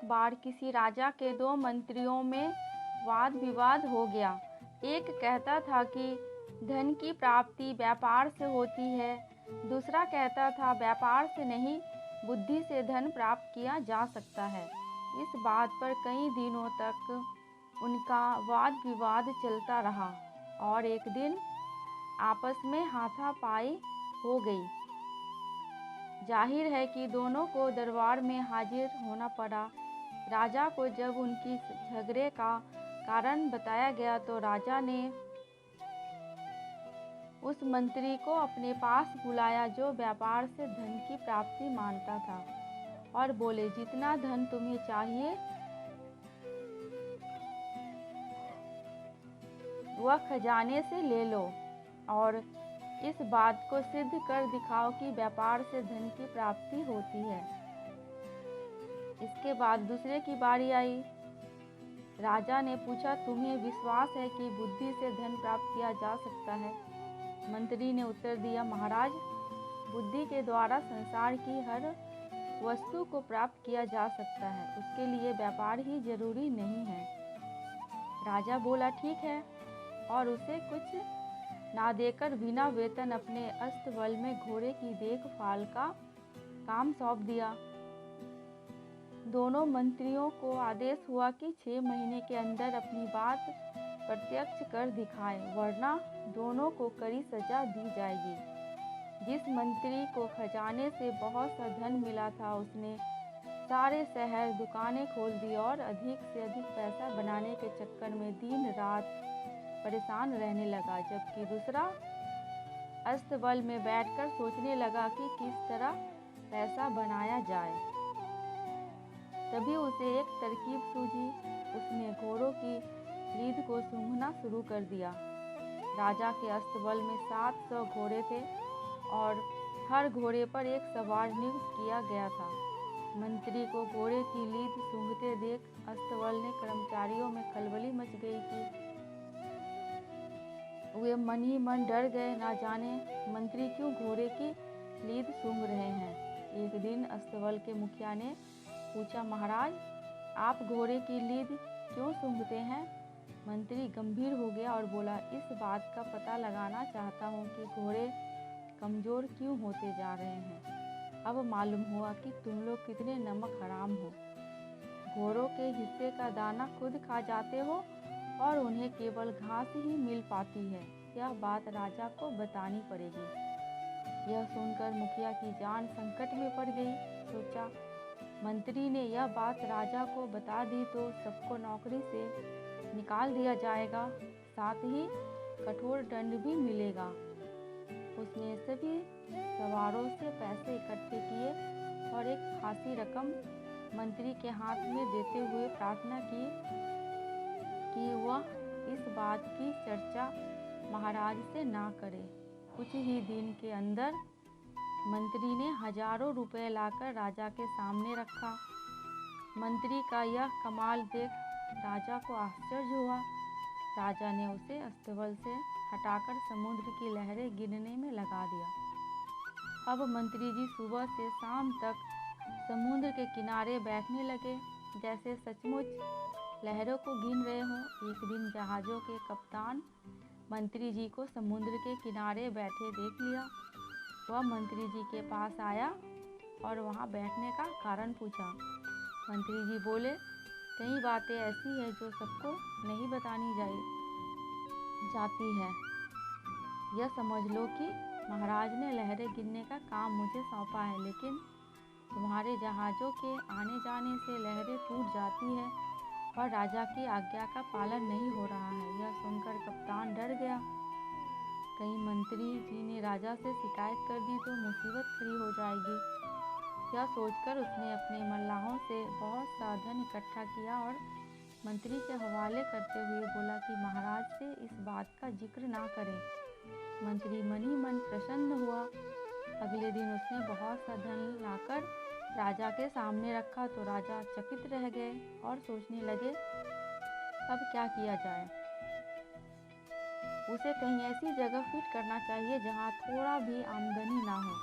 बार किसी राजा के दो मंत्रियों में वाद विवाद हो गया। एक कहता था कि धन की प्राप्ति व्यापार से होती है, दूसरा कहता था व्यापार से नहीं, बुद्धि से धन प्राप्त किया जा सकता है। इस बात पर कई दिनों तक उनका वाद विवाद चलता रहा और एक दिन आपस में हाथापाई हो गई। जाहिर है कि दोनों को दरबार में हाजिर होना पड़ा। राजा को जब उनकी झगड़े का कारण बताया गया तो राजा ने उस मंत्री को अपने पास बुलाया जो व्यापार से धन की प्राप्ति मानता था और बोले, जितना धन तुम्हें चाहिए वह खजाने से ले लो और इस बात को सिद्ध कर दिखाओ कि व्यापार से धन की प्राप्ति होती है। इसके बाद दूसरे की बारी आई। राजा ने पूछा, तुम्हें विश्वास है कि बुद्धि से धन प्राप्त किया जा सकता है? मंत्री ने उत्तर दिया, महाराज, बुद्धि के द्वारा संसार की हर वस्तु को प्राप्त किया जा सकता है, उसके लिए व्यापार ही जरूरी नहीं है। राजा बोला, ठीक है, और उसे कुछ ना देकर बिना वेतन अपने अस्तबल में घोड़े की देखभाल का काम सौंप दिया। दोनों मंत्रियों को आदेश हुआ कि 6 महीने के अंदर अपनी बात प्रत्यक्ष कर दिखाएं, वरना दोनों को कड़ी सजा दी जाएगी। जिस मंत्री को खजाने से बहुत सा धन मिला था उसने सारे शहर दुकानें खोल दी और अधिक से अधिक पैसा बनाने के चक्कर में दिन रात परेशान रहने लगा, जबकि दूसरा अस्तबल में बैठकर सोचने लगा कि किस तरह पैसा बनाया जाए। तभी उसे एक तरकीब सूझी। उसने घोड़ों की लीद को सूंघना शुरू कर दिया। राजा के अस्तबल में 700 घोड़े थे और हर घोड़े पर एक सवार नियुक्त किया गया था। मंत्री को घोड़े की लीद सूंघते देख अस्तबल के कर्मचारियों में खलबली मच गई कि वे मन ही मन डर गए, ना जाने मंत्री क्यों घोड़े की लीद सूंघ रहे हैं। एक दिन अस्तबल के मुखिया ने पूछा, महाराज, आप घोड़े की लीद क्यों सूंघते हैं? मंत्री गंभीर हो गया और बोला, इस बात का पता लगाना चाहता हूँ कि घोड़े कमज़ोर क्यों होते जा रहे हैं। अब मालूम हुआ कि तुम लोग कितने नमक हराम हो। घोड़ों के हिस्से का दाना खुद खा जाते हो और उन्हें केवल घास ही मिल पाती है। यह बात राजा को बतानी पड़ेगी। यह सुनकर मुखिया की जान संकट में पड़ गई। सोचा, मंत्री ने यह बात राजा को बता दी तो सबको नौकरी से निकाल दिया जाएगा, साथ ही कठोर दंड भी मिलेगा। उसने सभी सवारों से पैसे इकट्ठे किए और एक खासी रकम मंत्री के हाथ में देते हुए प्रार्थना की कि वह इस बात की चर्चा महाराज से ना करे। कुछ ही दिन के अंदर मंत्री ने हजारों रुपए लाकर राजा के सामने रखा। मंत्री का यह कमाल देख राजा को आश्चर्य हुआ। राजा ने उसे अस्तबल से हटाकर समुद्र की लहरें गिनने में लगा दिया। अब मंत्री जी सुबह से शाम तक समुद्र के किनारे बैठने लगे, जैसे सचमुच लहरों को गिन रहे हों। एक दिन जहाज़ों के कप्तान मंत्री जी को समुद्र के किनारे बैठे देख लिया। वह मंत्री जी के पास आया और वहाँ बैठने का कारण पूछा। मंत्री जी बोले, कई बातें ऐसी हैं जो सबको नहीं बतानी जाती है। यह समझ लो कि महाराज ने लहरें गिनने का काम मुझे सौंपा है, लेकिन तुम्हारे जहाज़ों के आने जाने से लहरें टूट जाती है और राजा की आज्ञा का पालन नहीं हो रहा है। यह सुनकर कप्तान डर गया। कहीं मंत्री जी ने राजा से शिकायत कर दी तो मुसीबत खड़ी हो जाएगी। यह सोचकर उसने अपने मल्लाहों से बहुत सा धन इकट्ठा किया और मंत्री के हवाले करते हुए बोला कि महाराज से इस बात का जिक्र ना करें। मंत्री मन ही मन प्रसन्न हुआ। अगले दिन उसने बहुत सा धन लाकर राजा के सामने रखा तो राजा चकित रह गए और सोचने लगे, अब क्या किया जाए। उसे कहीं ऐसी जगह फिट करना चाहिए जहाँ थोड़ा भी आमदनी ना हो।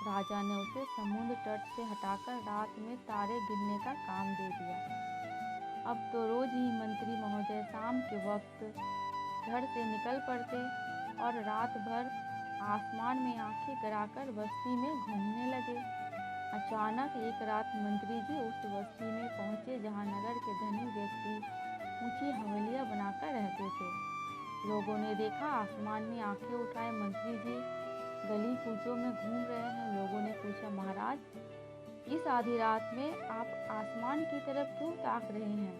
राजा ने उसे समुद्र तट से हटाकर रात में तारे गिनने का काम दे दिया। अब तो रोज ही मंत्री महोदय शाम के वक्त घर से निकल पड़ते और रात भर आसमान में आंखें गड़ाकर बस्ती में घूमने लगे। अचानक एक रात मंत्री जी उस बस्ती में पहुंचे जहां नगर के धनी व्यक्ति ऊंची हवेलियां बनाकर रहते थे। लोगों ने देखा आसमान में आंखें उठाए मंत्री जी गली कूचों में घूम रहे हैं। लोगों ने पूछा, महाराज, इस आधी रात में आप आसमान की तरफ क्यों ताक रहे हैं?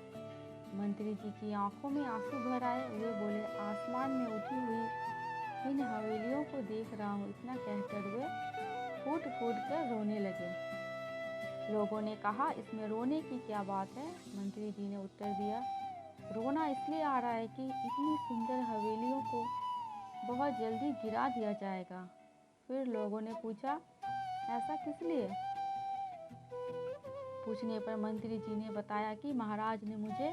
मंत्री जी की आंखों में आंसू भर आए। वे बोले, आसमान में उठी हुई इन हवेलियों को देख रहा हूँ। इतना कहकर वे फूट फूट कर रोने लगे। लोगों ने कहा, इसमें रोने की क्या बात है? मंत्री जी ने उत्तर दिया, रोना इसलिए आ रहा है कि इतनी सुंदर हवेलियों को बहुत जल्दी गिरा दिया जाएगा। फिर लोगों ने पूछा, ऐसा किस लिए? पूछने पर मंत्री जी ने बताया कि महाराज ने मुझे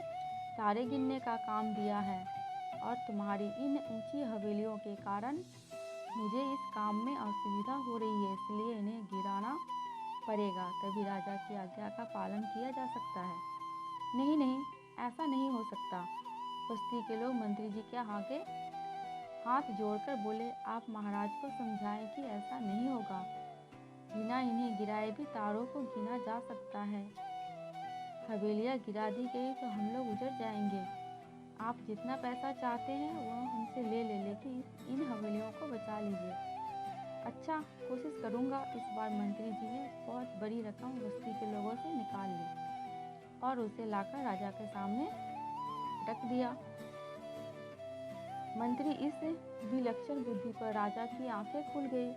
तारे गिनने का काम दिया है और तुम्हारी इन ऊंची हवेलियों के कारण मुझे इस काम में असुविधा हो रही है, इसलिए इन्हें गिराना पड़ेगा, तभी राजा की आज्ञा का पालन किया जा सकता है। नहीं नहीं, ऐसा नहीं हो सकता। बस्ती के लोग मंत्री जी के आगे हाथ जोड़कर बोले, आप महाराज को समझाएं कि ऐसा नहीं होगा। बिना इन्हें गिराए भी तारों को गिना जा सकता है। हवेलियाँ गिरा दी गई तो हम लोग उजड़ जाएंगे। आप जितना पैसा चाहते हैं वह हमसे ले लेकिन इन हवेलियों को बचा लीजिए। अच्छा, कोशिश करूँगा। इस बार मंत्री जी ने बहुत बड़ी रकम बस्ती के लोगों से निकाल ली और उसे लाकर राजा के सामने रख दिया। मंत्री इस विलक्षण बुद्धि पर राजा की आंखें खुल गई।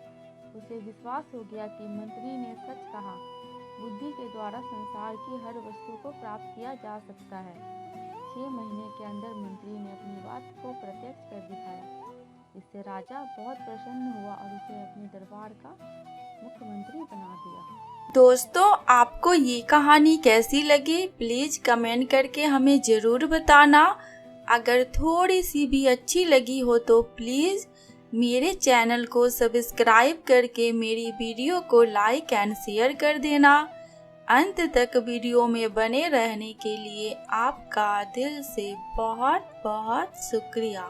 उसे विश्वास हो गया कि मंत्री ने सच कहा। बुद्धि के द्वारा संसार की हर वस्तु को प्राप्त किया जा सकता है। 6 महीने के अंदर मंत्री ने अपनी बात को प्रत्यक्ष कर दिखाया। इससे राजा बहुत प्रसन्न हुआ और उसे अपने दरबार का मुख्यमंत्री बना दिया। दोस्तों, आपको ये कहानी कैसी लगी प्लीज कमेंट करके हमें ज़रूर बताना। अगर थोड़ी सी भी अच्छी लगी हो तो प्लीज़ मेरे चैनल को सब्सक्राइब करके मेरी वीडियो को लाइक एंड शेयर कर देना। अंत तक वीडियो में बने रहने के लिए आपका दिल से बहुत बहुत शुक्रिया।